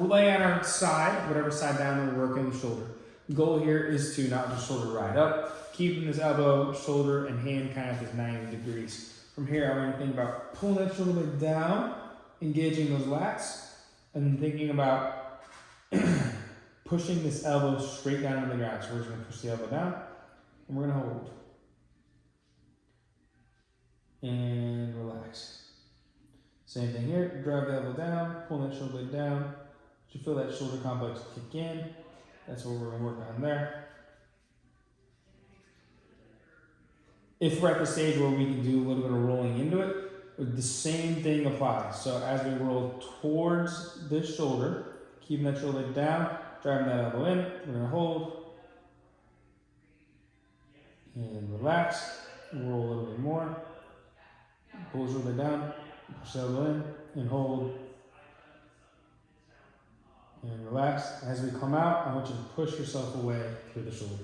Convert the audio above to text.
lay on our side, whatever side down we're working the shoulder. The goal here is to not just shoulder ride up, keeping this elbow, shoulder, and hand kind of at this 90 degrees. From here, I want to think about pulling that shoulder blade down, engaging those lats, and then thinking about pushing this elbow straight down on the ground. So we're just going to push the elbow down, and we're going to hold. And relax. Same thing here, drive the elbow down, pull that shoulder blade down. You feel that shoulder complex kick in. That's what we're going to work on there. If we're at the stage where we can do a little bit of rolling into it, the same thing applies. So as we roll towards this shoulder, keeping that shoulder blade down, driving that elbow in, we're going to hold. And relax, roll a little bit more. Pull the shoulder blade down, push the elbow in, and hold. And relax. As we come out, I want you to push yourself away through the shoulder.